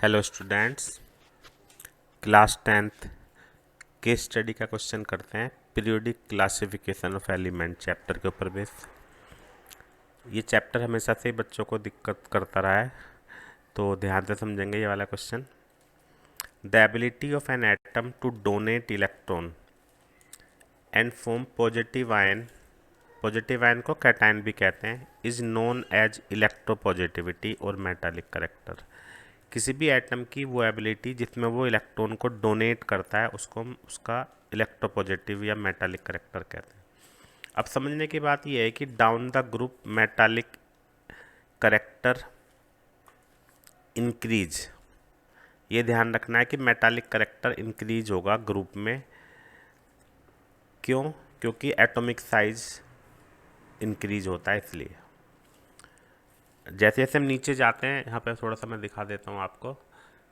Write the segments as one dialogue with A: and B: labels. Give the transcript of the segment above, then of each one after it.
A: Hello students, class 10th case study का question करते हैं। Periodic classification of element chapter के ऊपर बेस। ये चैप्टर हमेशा से बच्चों को दिक्कत करता रहा है, तो ध्यान से समझेंगे ये वाला question. The ability of an atom to donate electron and form positive ion को कैटायन भी कहते हैं, इज नोन एज इलेक्ट्रोपॉजिटिविटी और मेटालिक करेक्टर। किसी भी एटम की वो एबिलिटी जिसमें वो इलेक्ट्रॉन को डोनेट करता है उसको हम उसका इलेक्ट्रोपॉजिटिव या मेटालिक करेक्टर कहते हैं। अब समझने की बात यह है कि down the group metallic character increase, ये ध्यान रखना है कि मेटालिक करेक्टर इंक्रीज होगा ग्रुप में। क्यों? क्योंकि एटॉमिक साइज इंक्रीज होता है, इसलिए। जैसे जैसे हम नीचे जाते हैं, यहाँ पे थोड़ा सा मैं दिखा देता हूँ आपको।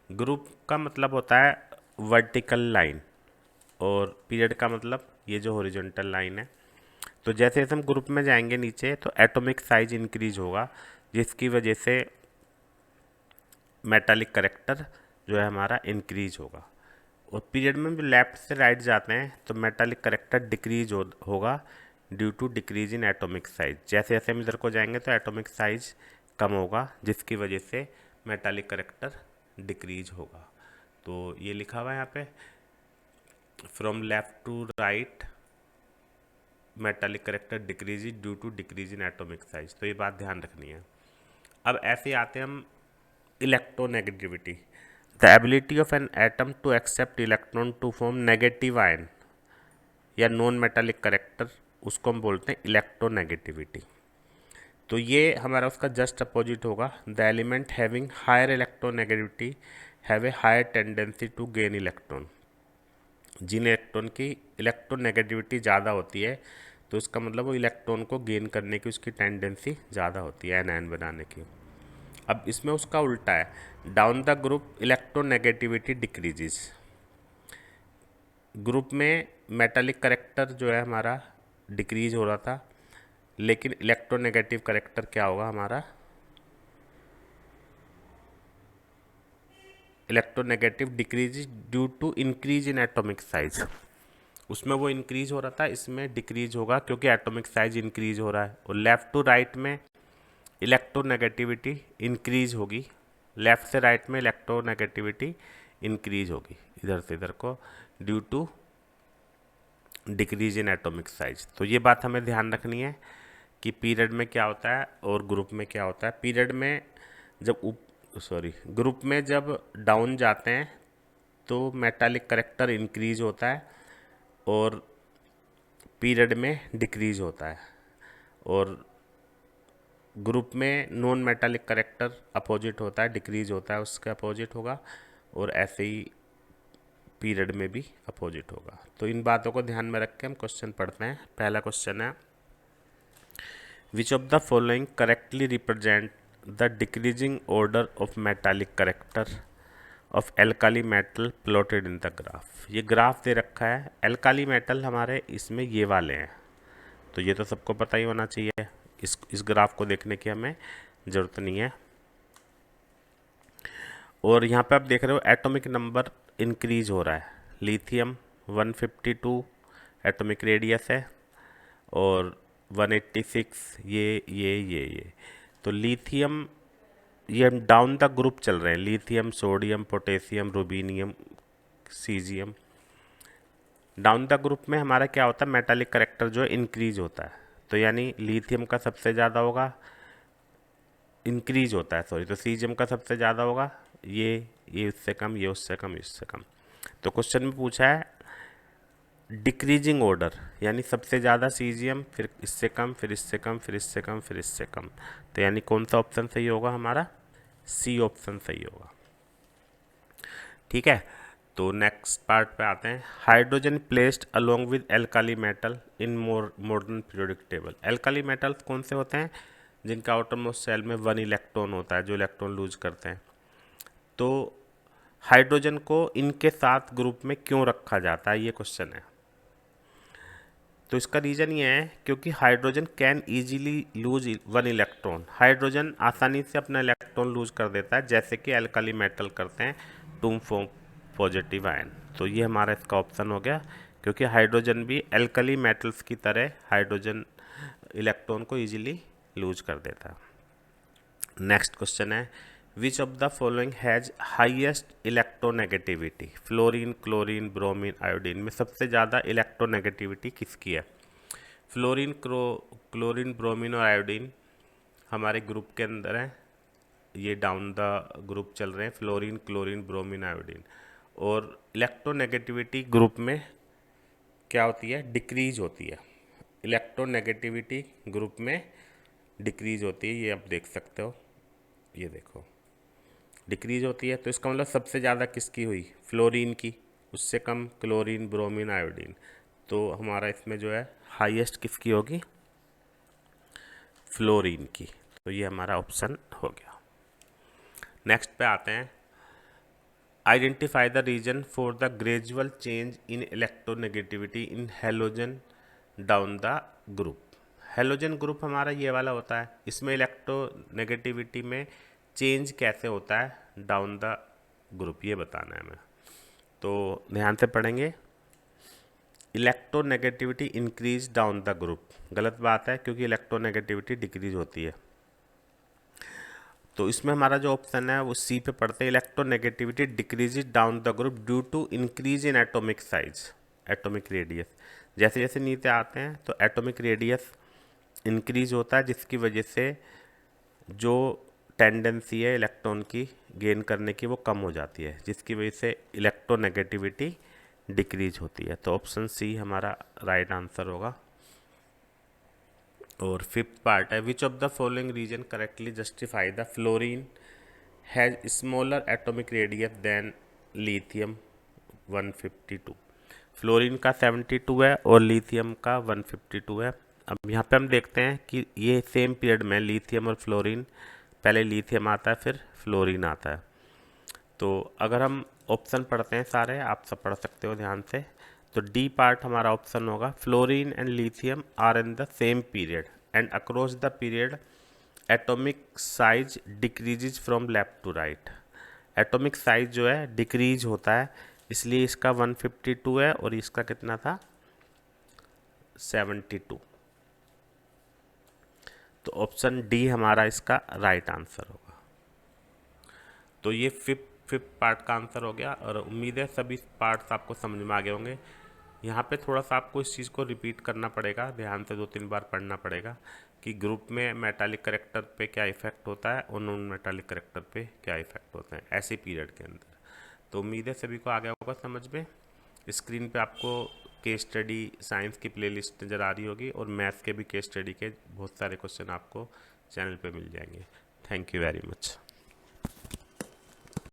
A: ग्रुप का मतलब होता है वर्टिकल लाइन, और पीरियड का मतलब ये जो हॉरिजॉन्टल लाइन है। तो जैसे जैसे हम ग्रुप में जाएंगे नीचे, तो एटॉमिक साइज इंक्रीज होगा, जिसकी वजह से मेटालिक करेक्टर जो है हमारा इंक्रीज होगा। और पीरियड में भी लेफ्ट से राइट जाते हैं तो मेटालिक करेक्टर डिक्रीज होगा due to decrease in atomic size. जैसे जैसे हम इधर को जाएंगे तो एटॉमिक साइज कम होगा, जिसकी वजह से मेटालिक करेक्टर डिक्रीज होगा। तो ये लिखा हुआ है यहाँ पे, from left to right metallic character decrease due to decrease in atomic size. तो ये बात ध्यान रखनी है। अब ऐसे आते हैं हम electronegativity. The ability of an atom to accept electron to form negative ion या नॉन मेटालिक करेक्टर, उसको हम बोलते हैं इलेक्ट्रोनेगेटिविटी। तो ये हमारा उसका जस्ट अपोजिट होगा। The element having higher electronegativity have a higher tendency to gain electron. जिन इलेक्ट्रॉन की इलेक्ट्रोनेगेटिविटी ज़्यादा होती है, तो इसका मतलब वो इलेक्ट्रॉन को गेन करने की उसकी टेंडेंसी ज़्यादा होती है, एनायन बनाने की। अब इसमें उसका उल्टा है, down the group electronegativity decreases. Group में मेटालिक करेक्टर जो है हमारा डिक्रीज हो रहा था, लेकिन इलेक्ट्रोनेगेटिव करेक्टर क्या होगा हमारा, electronegative decrease due to increase in atomic size. उसमें वो इंक्रीज हो रहा था, इसमें डिक्रीज होगा क्योंकि एटॉमिक साइज इंक्रीज हो रहा है। और लेफ़्ट टू राइट में इलेक्ट्रोनेगेटिविटी इंक्रीज होगी, लेफ़्ट से राइट में इलेक्ट्रोनेगेटिविटी इंक्रीज होगी इधर से इधर को, due to decrease in atomic size. तो ये बात हमें ध्यान रखनी है कि पीरियड में क्या होता है और ग्रुप में क्या होता है। पीरियड में जब ग्रुप में जब डाउन जाते हैं तो मेटालिक करेक्टर इंक्रीज होता है, और पीरियड में डिक्रीज होता है। और ग्रुप में नॉन मेटालिक करेक्टर अपोजिट होता है, डिक्रीज होता है, उसका अपोजिट होगा। और ऐसे ही पीरियड में भी अपोजिट होगा। तो इन बातों को ध्यान में रख के हम क्वेश्चन पढ़ते हैं। पहला क्वेश्चन है, which of the following correctly represent the decreasing order of metallic character of alkali metal plotted in the graph. ये ग्राफ दे रखा है, एल्काली मेटल हमारे इसमें ये वाले हैं, तो ये तो सबको पता ही होना चाहिए। इस ग्राफ को देखने की हमें ज़रूरत नहीं है। और यहाँ पे आप देख रहे हो एटॉमिक नंबर इंक्रीज हो रहा है। लिथियम 152 एटॉमिक रेडियस है, और 186 ये। तो लिथियम, ये हम डाउन द ग्रुप चल रहे हैं, lithium, sodium, potassium, rubidium, caesium. Down the group में हमारा क्या होता है, मेटालिक करेक्टर जो है इंक्रीज होता है। तो यानी लिथियम का सबसे ज़्यादा होगा, इंक्रीज होता है सॉरी, तो सीजियम का सबसे ज़्यादा होगा, ये उससे कम, ये उससे कम, इससे कम। तो क्वेश्चन में पूछा है डिक्रीजिंग ऑर्डर, यानी सबसे ज़्यादा सीजियम, फिर इससे कम, फिर इससे कम, फिर इससे कम, फिर इससे कम। तो यानी कौन सा ऑप्शन सही होगा हमारा, सी ऑप्शन सही होगा। ठीक है, तो नेक्स्ट पार्ट पे आते हैं। Hydrogen placed along with alkali metal in modern periodic table. Alkali metals कौन से होते हैं, जिनका आउटरमोस्ट शेल में 1 इलेक्ट्रॉन होता है, जो इलेक्ट्रॉन लूज करते हैं। तो हाइड्रोजन को इनके साथ ग्रुप में क्यों रखा जाता है, ये क्वेश्चन है। तो इसका रीज़न ये है क्योंकि hydrogen can easily lose one electron. Hydrogen आसानी से अपना इलेक्ट्रॉन लूज कर देता है, जैसे कि एल्काली मेटल करते हैं टू फॉर्म पॉजिटिव आयन। तो ये हमारा इसका ऑप्शन हो गया, क्योंकि हाइड्रोजन भी एल्काली मेटल्स की तरह हाइड्रोजन इलेक्ट्रॉन को ईजिली लूज कर देता है। नेक्स्ट क्वेश्चन है, which of the following has highest electronegativity? Fluorine, chlorine, bromine, iodine में सबसे ज़्यादा इलेक्ट्रोनेगेटिविटी किसकी है? फ्लोरीन, क्लोरीन, ब्रोमीन और आयोडीन हमारे ग्रुप के अंदर है, ये डाउन द ग्रुप चल रहे हैं, फ्लोरीन, क्लोरीन, ब्रोमीन, आयोडीन। और इलेक्ट्रोनेगेटिविटी ग्रुप में क्या होती है? डिक्रीज होती है। इलेक्ट्रोनेगेटिविटी ग्रुप में डिक्रीज होती है, ये आप देख सकते हो, ये देखो डिक्रीज होती है। तो इसका मतलब सबसे ज़्यादा किसकी हुई? फ्लोरीन की, उससे कम क्लोरीन, ब्रोमीन, आयोडीन। तो हमारा इसमें जो है हाईएस्ट किसकी होगी? फ्लोरीन की। तो ये हमारा ऑप्शन हो गया। नेक्स्ट पे आते हैं, identify the reason for the gradual change in electronegativity in halogen down the group. Halogen group हमारा ये वाला होता है, इसमें इलेक्ट्रोनेगेटिविटी में चेंज कैसे होता है डाउन द ग्रुप, ये बताना है हमें। तो ध्यान से पढ़ेंगे। Electronegativity increase down the group, गलत बात है, क्योंकि इलेक्ट्रोनेगेटिविटी डिक्रीज होती है। तो इसमें हमारा जो ऑप्शन है वो सी पे पढ़ते हैं, electronegativity decreases down the group due to increase in atomic size, atomic radius. जैसे जैसे नीचे आते हैं तो एटॉमिक रेडियस इंक्रीज होता है, जिसकी वजह से जो टेंडेंसी है इलेक्ट्रॉन की गेन करने की वो कम हो जाती है, जिसकी वजह से इलेक्ट्रोनेगेटिविटी डिक्रीज होती है। तो ऑप्शन सी हमारा राइट आंसर होगा। और फिफ्थ पार्ट है, which of the following reason correctly justify the fluorine has smaller atomic radius than lithium 152। Fluorine का 72 है और लिथियम का 152 है। अब यहाँ पे हम देखते हैं कि ये सेम पीरियड में लिथियम और फ्लोरीन, पहले लिथियम आता है फिर फ्लोरीन आता है। तो अगर हम ऑप्शन पढ़ते हैं सारे, आप सब पढ़ सकते हो ध्यान से, तो डी पार्ट हमारा ऑप्शन होगा, fluorine and lithium are in the same period and across the period atomic size decreases from left to right. Atomic size जो है डिक्रीज होता है, इसलिए इसका 152 है और इसका कितना था? 72। तो ऑप्शन डी हमारा इसका राइट आंसर होगा। तो ये फिफ्थ पार्ट का आंसर हो गया, और उम्मीद है सभी पार्ट्स आपको समझ में आ गए होंगे। यहाँ पे थोड़ा सा आपको इस चीज़ को रिपीट करना पड़ेगा, ध्यान से 2-3 बार पढ़ना पड़ेगा कि ग्रुप में मेटालिक करेक्टर पे क्या इफेक्ट होता है और नॉन मेटालिक करेक्टर पे क्या इफेक्ट होते हैं ऐसे पीरियड के अंदर। तो उम्मीद है सभी को आ गया होगा समझ में। स्क्रीन पे आपको केस स्टडी साइंस की प्लेलिस्ट नज़र आ रही होगी, और मैथ्स के भी केस स्टडी के बहुत सारे क्वेश्चन आपको चैनल पे मिल जाएंगे। Thank you very much.